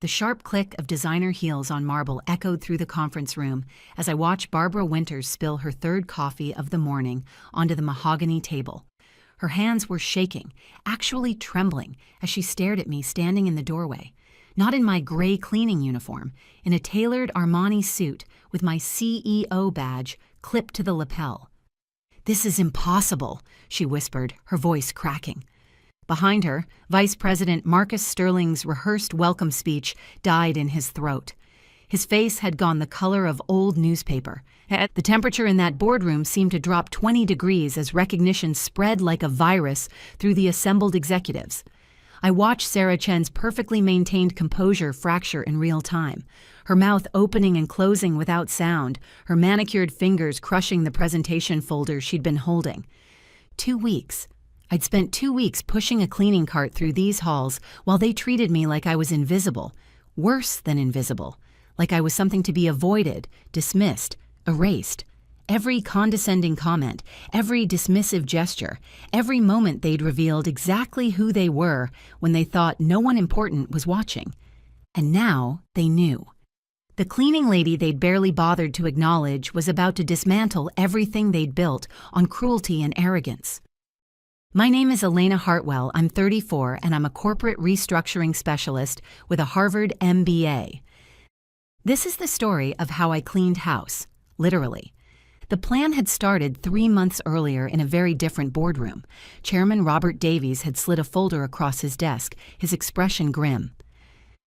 The sharp click of designer heels on marble echoed through the conference room as I watched Barbara Winters spill her third coffee of the morning onto the mahogany table. Her hands were shaking, actually trembling, as she stared at me standing in the doorway. Not in my gray cleaning uniform, in a tailored Armani suit with my CEO badge clipped to the lapel. "This is impossible," she whispered, her voice cracking. Behind her, Vice President Marcus Sterling's rehearsed welcome speech died in his throat. His face had gone the color of old newspaper. The temperature in that boardroom seemed to drop 20 degrees as recognition spread like a virus through the assembled executives. I watched Sarah Chen's perfectly maintained composure fracture in real time, her mouth opening and closing without sound, her manicured fingers crushing the presentation folder she'd been holding. 2 weeks. I'd spent 2 weeks pushing a cleaning cart through these halls while they treated me like I was invisible, worse than invisible, like I was something to be avoided, dismissed, erased. Every condescending comment, every dismissive gesture, every moment they'd revealed exactly who they were when they thought no one important was watching. And now they knew. The cleaning lady they'd barely bothered to acknowledge was about to dismantle everything they'd built on cruelty and arrogance. "My name is Elena Hartwell. I'm 34, and I'm a corporate restructuring specialist with a Harvard MBA. This is the story of how I cleaned house, literally." The plan had started 3 months earlier in a very different boardroom. Chairman Robert Davies had slid a folder across his desk, his expression grim.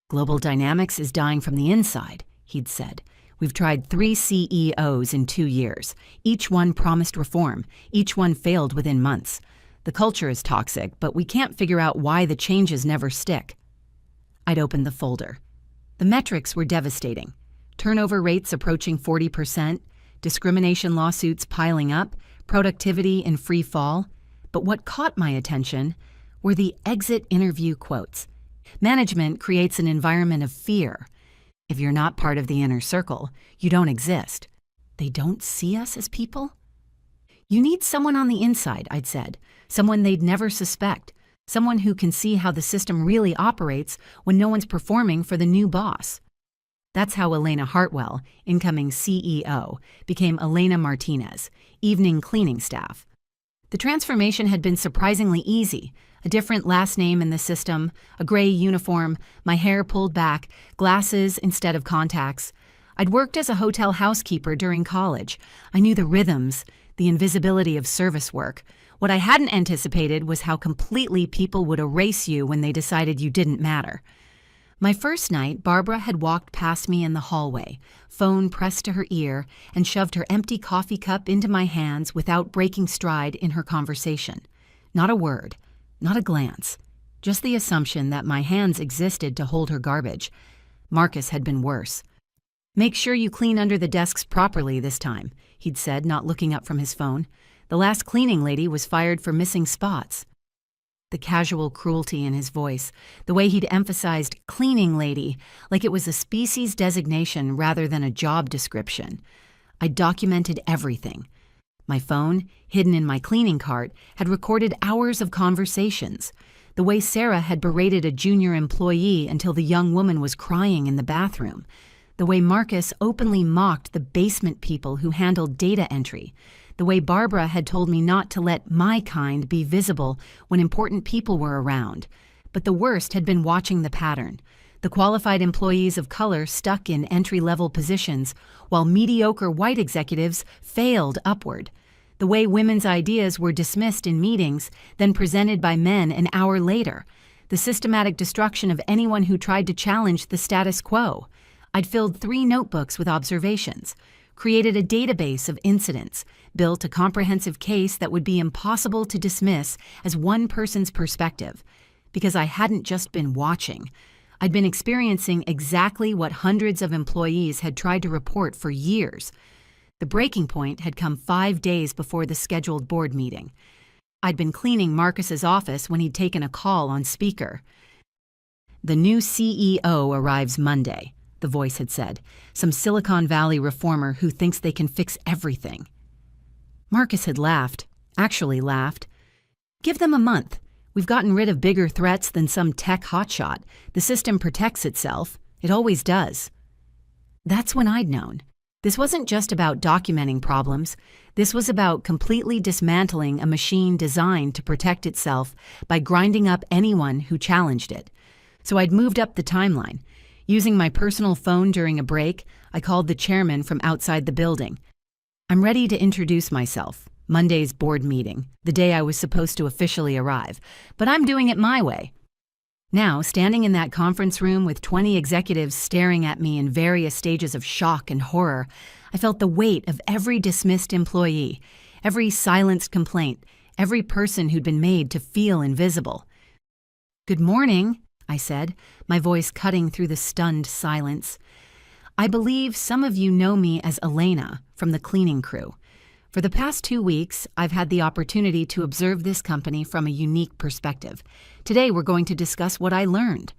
"Global dynamics is dying from the inside," he'd said. "We've tried 3 CEOs in 2 years. Each one promised reform. Each one failed within months. The culture is toxic, but we can't figure out why the changes never stick." I'd opened the folder. The metrics were devastating. Turnover rates approaching 40%, discrimination lawsuits piling up, productivity in free fall. But what caught my attention were the exit interview quotes. "Management creates an environment of fear. If you're not part of the inner circle, you don't exist. They don't see us as people?" "You need someone on the inside," I'd said, "someone they'd never suspect, someone who can see how the system really operates when no one's performing for the new boss." That's how Elena Hartwell, incoming CEO, became Elena Martinez, evening cleaning staff. The transformation had been surprisingly easy. A different last name in the system, a gray uniform, my hair pulled back, glasses instead of contacts. I'd worked as a hotel housekeeper during college. I knew the rhythms, the invisibility of service work. What I hadn't anticipated was how completely people would erase you when they decided you didn't matter. My first night, Barbara had walked past me in the hallway, phone pressed to her ear, and shoved her empty coffee cup into my hands without breaking stride in her conversation. Not a word, not a glance, just the assumption that my hands existed to hold her garbage. Marcus had been worse. "Make sure you clean under the desks properly this time," he'd said, not looking up from his phone. "The last cleaning lady was fired for missing spots." The casual cruelty in his voice, the way he'd emphasized "cleaning lady" like it was a species designation rather than a job description. I documented everything. My phone, hidden in my cleaning cart, had recorded hours of conversations. The way Sarah had berated a junior employee until the young woman was crying in the bathroom. The way Marcus openly mocked the basement people who handled data entry. The way Barbara had told me not to let my kind be visible when important people were around. But the worst had been watching the pattern. The qualified employees of color stuck in entry-level positions, while mediocre white executives failed upward. The way women's ideas were dismissed in meetings, then presented by men an hour later. The systematic destruction of anyone who tried to challenge the status quo. I'd filled 3 notebooks with observations, created a database of incidents, built a comprehensive case that would be impossible to dismiss as one person's perspective, because I hadn't just been watching. I'd been experiencing exactly what hundreds of employees had tried to report for years. The breaking point had come 5 days before the scheduled board meeting. I'd been cleaning Marcus's office when he'd taken a call on speaker. "The new CEO arrives Monday," the voice had said. "Some Silicon Valley reformer who thinks they can fix everything." Marcus had laughed, actually laughed. "Give them a month. We've gotten rid of bigger threats than some tech hotshot. The system protects itself. It always does. That's when I'd known. This wasn't just about documenting problems. This was about completely dismantling a machine designed to protect itself by grinding up anyone who challenged it. So I'd moved up the timeline. Using my personal phone during a break, I called the chairman from outside the building. I'm ready to introduce myself. Monday's board meeting, the day I was supposed to officially arrive, but I'm doing it my way. Now, standing in that conference room with 20 executives staring at me in various stages of shock and horror, I felt the weight of every dismissed employee, every silenced complaint, every person who'd been made to feel invisible. "Good morning," I said, my voice cutting through the stunned silence. "I believe some of you know me as Elena from the cleaning crew. For the past 2 weeks, I've had the opportunity to observe this company from a unique perspective. Today, we're going to discuss what I learned."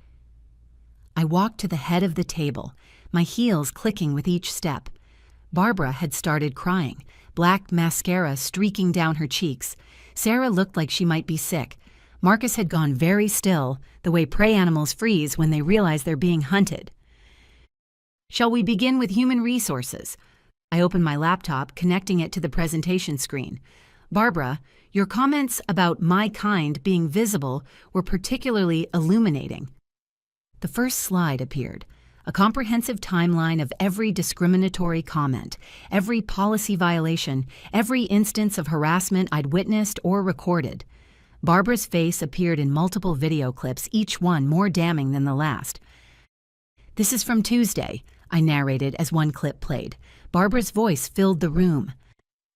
I walked to the head of the table, my heels clicking with each step. Barbara had started crying, black mascara streaking down her cheeks. Sarah looked like she might be sick. Marcus had gone very still, the way prey animals freeze when they realize they're being hunted. "Shall we begin with human resources?" I opened my laptop, connecting it to the presentation screen. "Barbara, your comments about my kind being visible were particularly illuminating." The first slide appeared, a comprehensive timeline of every discriminatory comment, every policy violation, every instance of harassment I'd witnessed or recorded. Barbara's face appeared in multiple video clips, each one more damning than the last. "This is from Tuesday," I narrated as one clip played. Barbara's voice filled the room.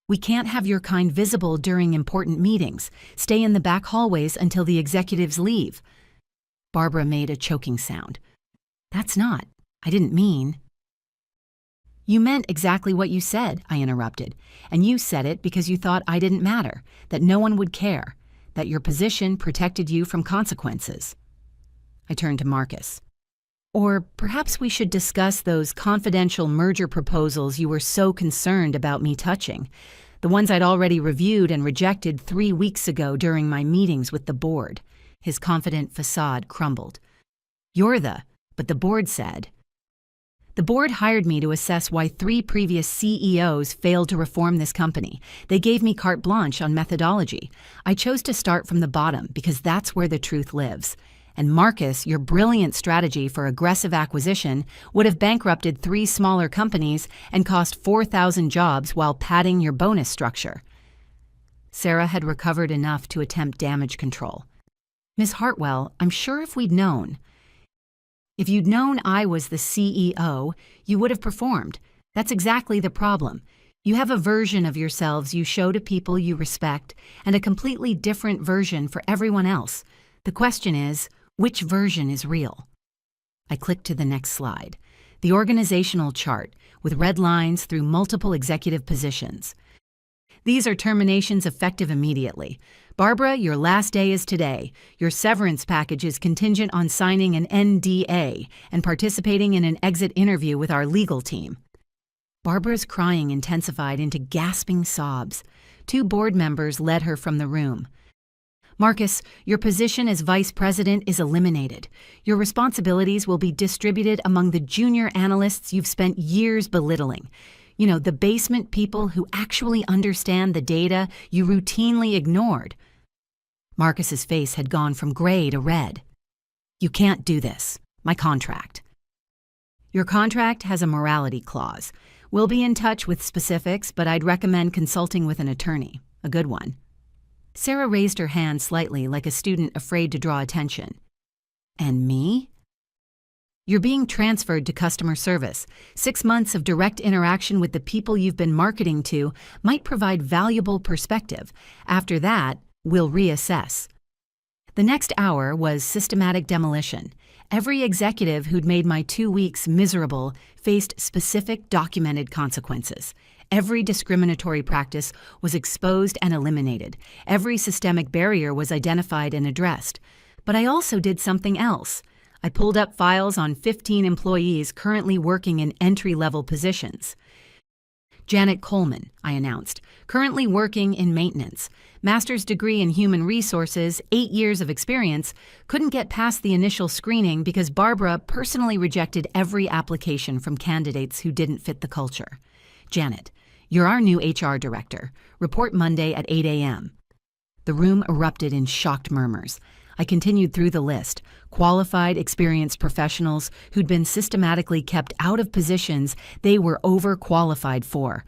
"We can't have your kind visible during important meetings. Stay in the back hallways until the executives leave." Barbara made a choking sound. I didn't mean." "You meant exactly what you said," I interrupted. "And you said it because you thought I didn't matter, that no one would care, that your position protected you from consequences." I turned to Marcus. "Or perhaps we should discuss those confidential merger proposals you were so concerned about me touching, the ones I'd already reviewed and rejected 3 weeks ago during my meetings with the board." His confident facade crumbled. But the board said. "The board hired me to assess why 3 previous CEOs failed to reform this company. They gave me carte blanche on methodology. I chose to start from the bottom because that's where the truth lives. And Marcus, your brilliant strategy for aggressive acquisition would have bankrupted 3 smaller companies and cost 4,000 jobs while padding your bonus structure." Sarah had recovered enough to attempt damage control. "Ms. Hartwell, I'm sure if we'd known." "If you'd known I was the CEO, you would have performed. That's exactly the problem. You have a version of yourselves you show to people you respect and a completely different version for everyone else. The question is, which version is real?" I clicked to the next slide, the organizational chart with red lines through multiple executive positions. "These are terminations effective immediately. Barbara, your last day is today. Your severance package is contingent on signing an NDA and participating in an exit interview with our legal team." Barbara's crying intensified into gasping sobs. 2 board members led her from the room. "Marcus, your position as vice president is eliminated. Your responsibilities will be distributed among the junior analysts you've spent years belittling. You know, the basement people who actually understand the data you routinely ignored." Marcus's face had gone from gray to red. "You can't do this. My contract." "Your contract has a morality clause. We'll be in touch with specifics, but I'd recommend consulting with an attorney, a good one." Sarah raised her hand slightly like a student afraid to draw attention. "And me?" "You're being transferred to customer service. 6 months of direct interaction with the people you've been marketing to might provide valuable perspective. After that, we'll reassess." The next hour was systematic demolition. Every executive who'd made my 2 weeks miserable faced specific documented consequences. Every discriminatory practice was exposed and eliminated. Every systemic barrier was identified and addressed. But I also did something else. I pulled up files on 15 employees currently working in entry-level positions. Janet Coleman, I announced, currently working in maintenance. Master's degree in human resources, 8 years of experience, couldn't get past the initial screening because Barbara personally rejected every application from candidates who didn't fit the culture. Janet, you're our new HR director. Report Monday at 8 a.m. The room erupted in shocked murmurs. I continued through the list. Qualified, experienced professionals who'd been systematically kept out of positions they were overqualified for.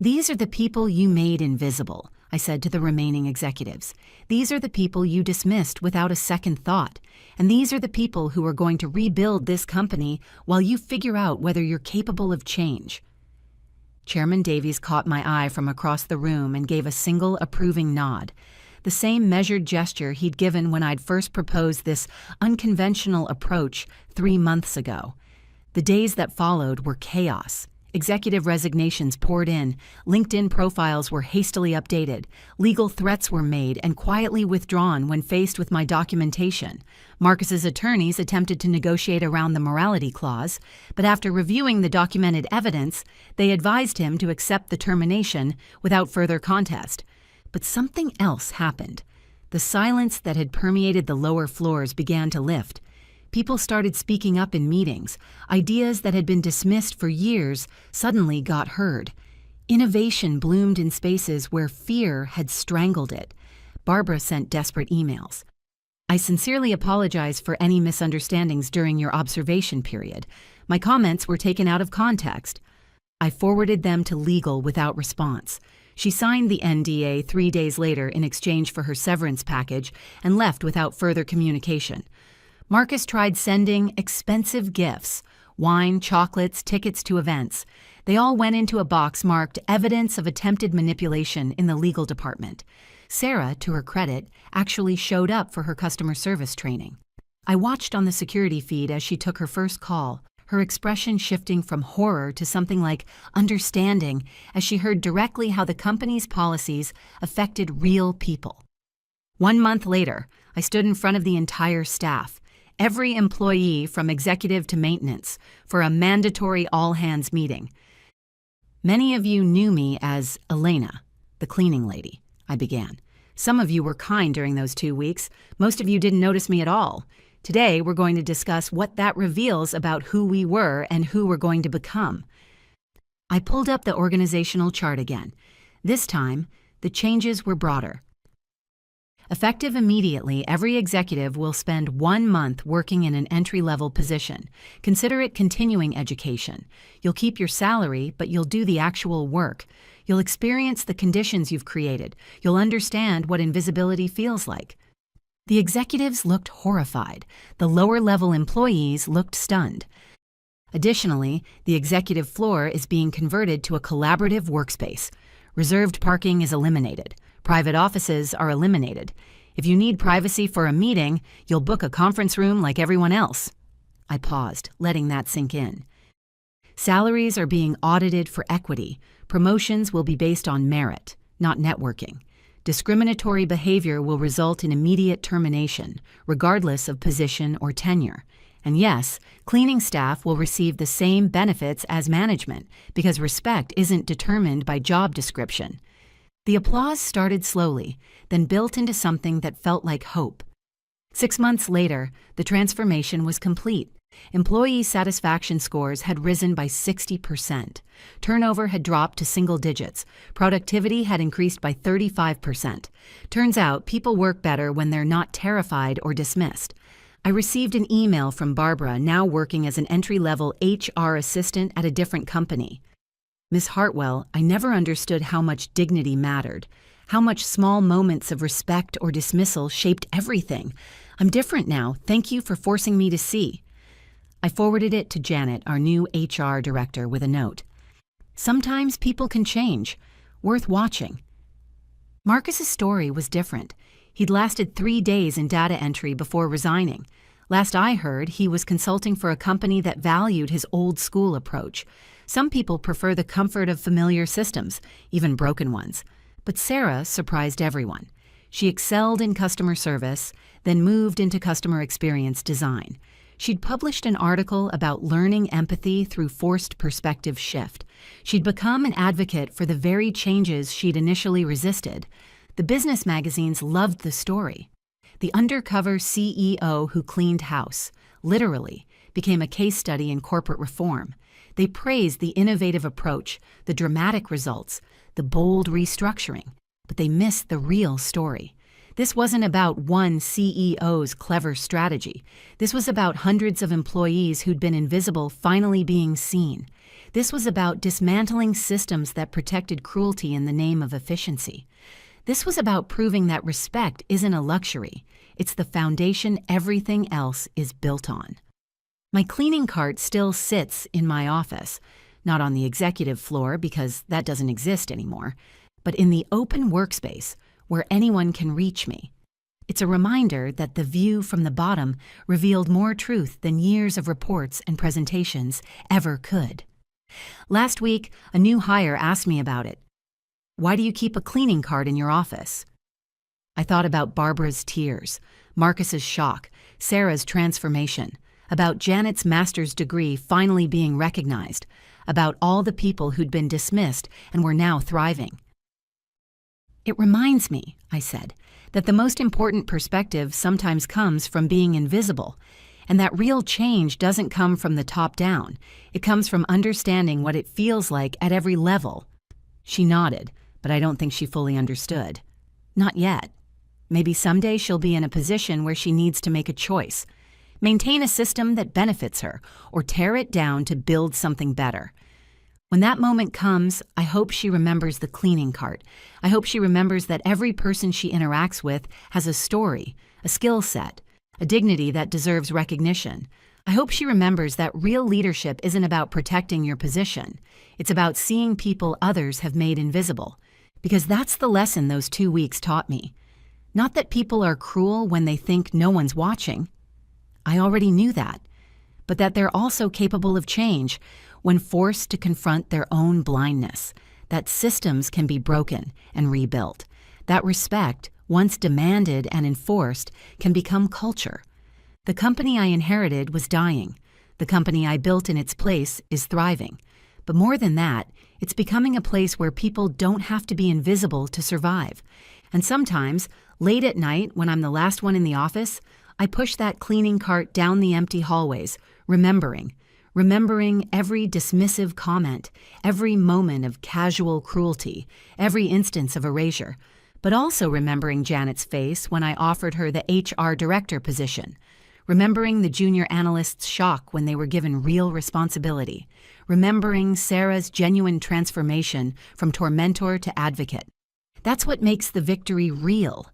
These are the people you made invisible, I said to the remaining executives. These are the people you dismissed without a second thought. And these are the people who are going to rebuild this company while you figure out whether you're capable of change. Chairman Davies caught my eye from across the room and gave a single approving nod. The same measured gesture he'd given when I'd first proposed this unconventional approach 3 months ago. The days that followed were chaos. Executive resignations poured in, LinkedIn profiles were hastily updated, legal threats were made and quietly withdrawn when faced with my documentation. Marcus's attorneys attempted to negotiate around the morality clause, but after reviewing the documented evidence, they advised him to accept the termination without further contest. But something else happened. The silence that had permeated the lower floors began to lift. People started speaking up in meetings. Ideas that had been dismissed for years suddenly got heard. Innovation bloomed in spaces where fear had strangled it. Barbara sent desperate emails. I sincerely apologize for any misunderstandings during your observation period. My comments were taken out of context. I forwarded them to legal without response. She signed the NDA 3 days later in exchange for her severance package and left without further communication. Marcus tried sending expensive gifts, wine, chocolates, tickets to events. They all went into a box marked evidence of attempted manipulation in the legal department. Sarah, to her credit, actually showed up for her customer service training. I watched on the security feed as she took her first call, her expression shifting from horror to something like understanding as she heard directly how the company's policies affected real people. 1 month later, I stood in front of the entire staff, every employee from executive to maintenance, for a mandatory all-hands meeting. Many of you knew me as Elena, the cleaning lady, I began. Some of you were kind during those 2 weeks. Most of you didn't notice me at all. Today, we're going to discuss what that reveals about who we were and who we're going to become. I pulled up the organizational chart again. This time, the changes were broader. Effective immediately, every executive will spend 1 month working in an entry-level position. Consider it continuing education. You'll keep your salary, but you'll do the actual work. You'll experience the conditions you've created. You'll understand what invisibility feels like. The executives looked horrified. The lower-level employees looked stunned. Additionally, the executive floor is being converted to a collaborative workspace. Reserved parking is eliminated. Private offices are eliminated. If you need privacy for a meeting, you'll book a conference room like everyone else. I paused, letting that sink in. Salaries are being audited for equity. Promotions will be based on merit, not networking. Discriminatory behavior will result in immediate termination, regardless of position or tenure. And yes, cleaning staff will receive the same benefits as management because respect isn't determined by job description. The applause started slowly, then built into something that felt like hope. 6 months later, the transformation was complete. Employee satisfaction scores had risen by 60%. Turnover had dropped to single digits. Productivity had increased by 35%. Turns out people work better when they're not terrified or dismissed. I received an email from Barbara, now working as an entry-level HR assistant at a different company. Miss Hartwell, I never understood how much dignity mattered, how much small moments of respect or dismissal shaped everything. I'm different now. Thank you for forcing me to see. I forwarded it to Janet, our new HR director, with a note. Sometimes people can change. Worth watching. Marcus's story was different. He'd lasted 3 days in data entry before resigning. Last I heard, he was consulting for a company that valued his old-school approach. Some people prefer the comfort of familiar systems, even broken ones. But Sarah surprised everyone. She excelled in customer service, then moved into customer experience design. She'd published an article about learning empathy through forced perspective shift. She'd become an advocate for the very changes she'd initially resisted. The business magazines loved the story. The undercover CEO who cleaned house, literally, became a case study in corporate reform. They praised the innovative approach, the dramatic results, the bold restructuring, but they missed the real story. This wasn't about one CEO's clever strategy. This was about hundreds of employees who'd been invisible finally being seen. This was about dismantling systems that protected cruelty in the name of efficiency. This was about proving that respect isn't a luxury. It's the foundation everything else is built on. My cleaning cart still sits in my office, not on the executive floor because that doesn't exist anymore, but in the open workspace where anyone can reach me. It's a reminder that the view from the bottom revealed more truth than years of reports and presentations ever could. Last week, a new hire asked me about it. Why do you keep a cleaning cart in your office? I thought about Barbara's tears, Marcus's shock, Sarah's transformation, about Janet's master's degree finally being recognized, about all the people who'd been dismissed and were now thriving. It reminds me, I said, that the most important perspective sometimes comes from being invisible, and that real change doesn't come from the top down. It comes from understanding what it feels like at every level. She nodded, but I don't think she fully understood. Not yet. Maybe someday she'll be in a position where she needs to make a choice. Maintain a system that benefits her, or tear it down to build something better. When that moment comes, I hope she remembers the cleaning cart. I hope she remembers that every person she interacts with has a story, a skill set, a dignity that deserves recognition. I hope she remembers that real leadership isn't about protecting your position. It's about seeing people others have made invisible. Because that's the lesson those 2 weeks taught me. Not that people are cruel when they think no one's watching. I already knew that. But that they're also capable of change when forced to confront their own blindness, that systems can be broken and rebuilt, that respect, once demanded and enforced, can become culture. The company I inherited was dying. The company I built in its place is thriving. But more than that, it's becoming a place where people don't have to be invisible to survive. And sometimes, late at night when I'm the last one in the office, I push that cleaning cart down the empty hallways, remembering every dismissive comment, every moment of casual cruelty, every instance of erasure, but also remembering Janet's face when I offered her the HR director position, remembering the junior analyst's shock when they were given real responsibility, remembering Sarah's genuine transformation from tormentor to advocate. That's what makes the victory real.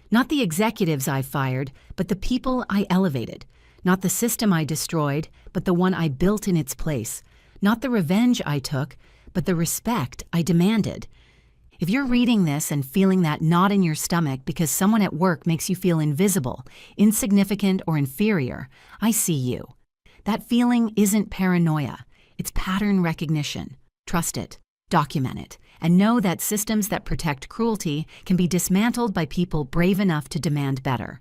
Not the executives I fired, but the people I elevated. Not the system I destroyed, but the one I built in its place. Not the revenge I took, but the respect I demanded. If you're reading this and feeling that knot in your stomach because someone at work makes you feel invisible, insignificant, or inferior, I see you. That feeling isn't paranoia. It's pattern recognition. Trust it. Document it. And know that systems that protect cruelty can be dismantled by people brave enough to demand better.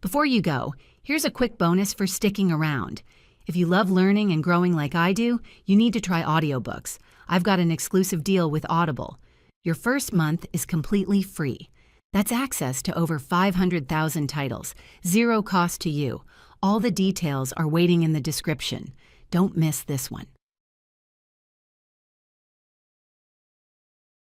Before you go, here's a quick bonus for sticking around. If you love learning and growing like I do, you need to try audiobooks. I've got an exclusive deal with Audible. Your first month is completely free. That's access to over 500,000 titles, zero cost to you. All the details are waiting in the description. Don't miss this one.